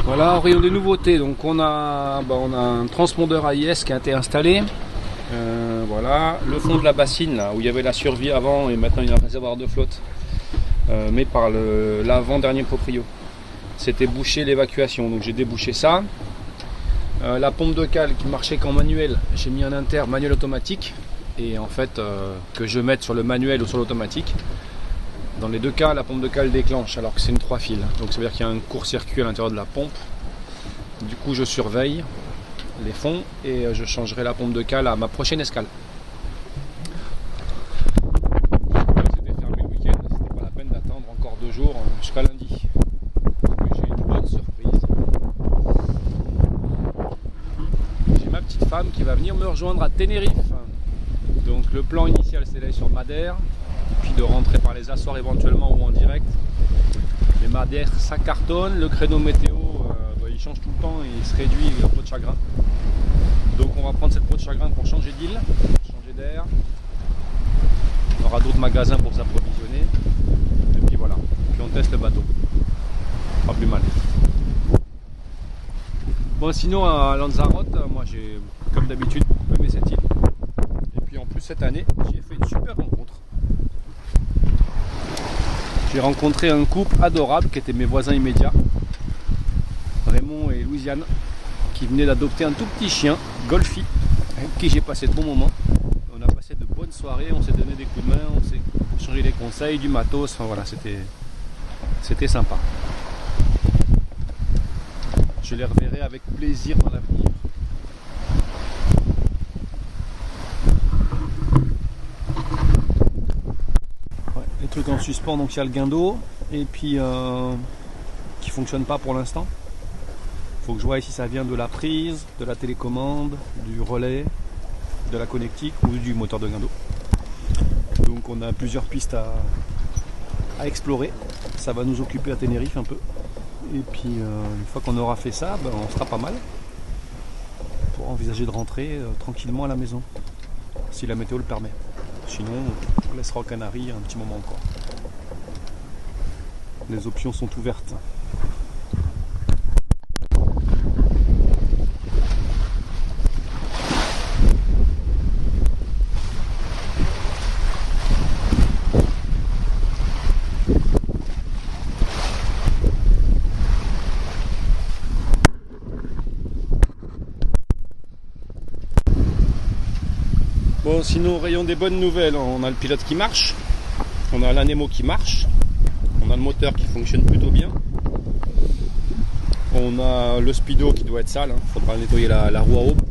Voilà, au rayon des nouveautés, donc on a un transpondeur AIS qui a été installé. Voilà, le fond de la bassine là, où il y avait la survie avant et maintenant il y a un réservoir de flotte, mais par l'avant-dernier proprio. C'était bouché l'évacuation, donc j'ai débouché ça. La pompe de cale qui marchait qu'en manuel, j'ai mis un inter manuel automatique, et en fait que je mette sur le manuel ou sur l'automatique. Dans les deux cas, la pompe de cale déclenche alors que c'est une 3 fils. Donc ça veut dire qu'il y a un court-circuit à l'intérieur de la pompe. Du coup, je surveille les fonds et je changerai la pompe de cale à ma prochaine escale. C'était fermé le week-end, c'était pas la peine d'attendre encore 2 jours jusqu'à lundi. J'ai une bonne surprise. J'ai ma petite femme qui va venir me rejoindre à Tenerife. Donc le plan initial c'est d'aller sur Madère, puis de rentrer par les Açores éventuellement ou en direct. Les Madère ça cartonne, le créneau météo il change tout le temps et il se réduit la peau de chagrin. Donc on va prendre cette peau de chagrin pour changer d'île, changer d'air. On aura d'autres magasins pour s'approvisionner. Et puis voilà, puis on teste le bateau. Pas plus mal. Bon sinon à Lanzarote, moi j'ai comme d'habitude beaucoup aimé cette île. Et puis en plus cette année, j'ai fait une super rencontre. J'ai rencontré un couple adorable qui étaient mes voisins immédiats, Raymond et Louisiane, qui venaient d'adopter un tout petit chien, Golfy, avec qui j'ai passé de bons moments. On a passé de bonnes soirées, on s'est donné des coups de main, on s'est changé des conseils, du matos, enfin voilà, c'était sympa. Je les reverrai avec plaisir dans l'avenir. Ouais, les trucs en suspens, donc il y a le guindeau, et puis qui fonctionne pas pour l'instant. Faut que je vois si ça vient de la prise, de la télécommande, du relais, de la connectique ou du moteur de guindeau. Donc on a plusieurs pistes à explorer. Ça va nous occuper à Tenerife un peu. Et puis une fois qu'on aura fait ça, on sera pas mal pour envisager de rentrer tranquillement à la maison, si la météo le permet. Sinon, on laissera aux Canaries un petit moment encore. Les options sont ouvertes. Bon, sinon, au rayon des bonnes nouvelles, on a le pilote qui marche, on a l'Anemo qui marche, on a le moteur qui fonctionne plutôt bien, on a le speedo qui doit être sale, il faudra nettoyer la roue à aube,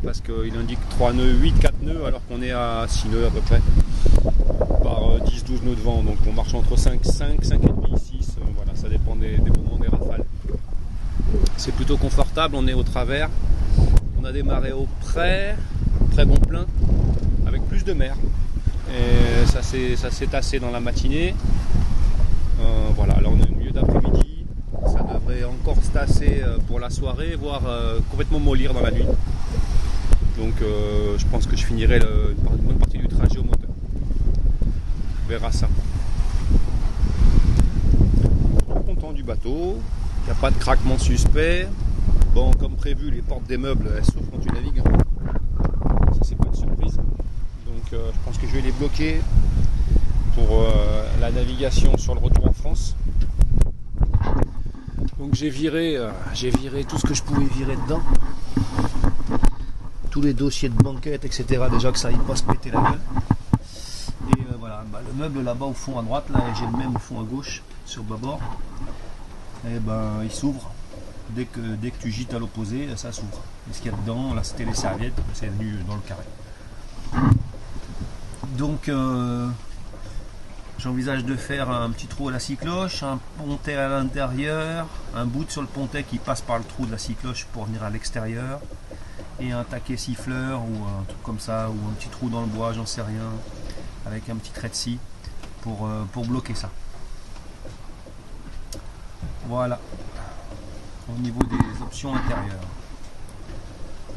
parce qu'il indique 3 nœuds, 8, 4 nœuds, alors qu'on est à 6 nœuds à peu près, par 10-12 nœuds de vent, donc on marche entre 5, 5,5, 6, voilà, ça dépend des moments des rafales. C'est plutôt confortable, on est au travers, on a démarré au près, très bon plein, avec plus de mer, et ça s'est tassé dans la matinée. Voilà, là on est au milieu d'après-midi, ça devrait encore se tasser pour la soirée, voire complètement mollir dans la nuit. Donc je pense que je finirai une bonne partie du trajet au moteur. On verra ça. Je suis content du bateau, il n'y a pas de craquement suspect. Bon, comme prévu, les portes des meubles elles s'ouvrent quand tu navigues. Ça c'est pas de surprise. Donc je pense que je vais les bloquer pour la navigation sur le retour en France. Donc j'ai viré tout ce que je pouvais virer dedans. Tous les dossiers de banquette, etc. Déjà que ça aille pas se péter la gueule. Et voilà, le meuble là-bas au fond à droite, là, et j'ai le même au fond à gauche, sur bâbord. Et il s'ouvre. Dès que tu gites à l'opposé, ça s'ouvre. Et ce qu'il y a dedans, là c'était les serviettes, c'est venu dans le carré. Donc j'envisage de faire un petit trou à la cycloche, un pontet à l'intérieur, un bout sur le pontet qui passe par le trou de la cycloche pour venir à l'extérieur, et un taquet siffleur ou un truc comme ça, ou un petit trou dans le bois, j'en sais rien, avec un petit trait de scie pour bloquer ça. Voilà, au niveau des options intérieures.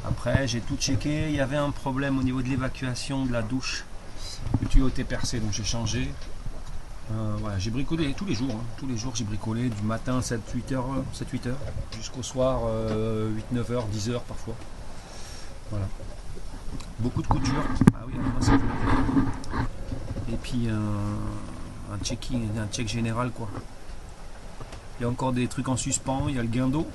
Après j'ai tout checké, il y avait un problème au niveau de l'évacuation de la douche. Le tuyau était percé, donc j'ai changé. Voilà, j'ai bricolé tous les jours. Tous les jours, j'ai bricolé du matin 7-8 heures, jusqu'au soir 8-9 heures, 10 heures parfois. Voilà. Beaucoup de couture. Ah oui, moi, c'est cool. Et puis un checking, un check général quoi. Il y a encore des trucs en suspens, il y a le guindeau.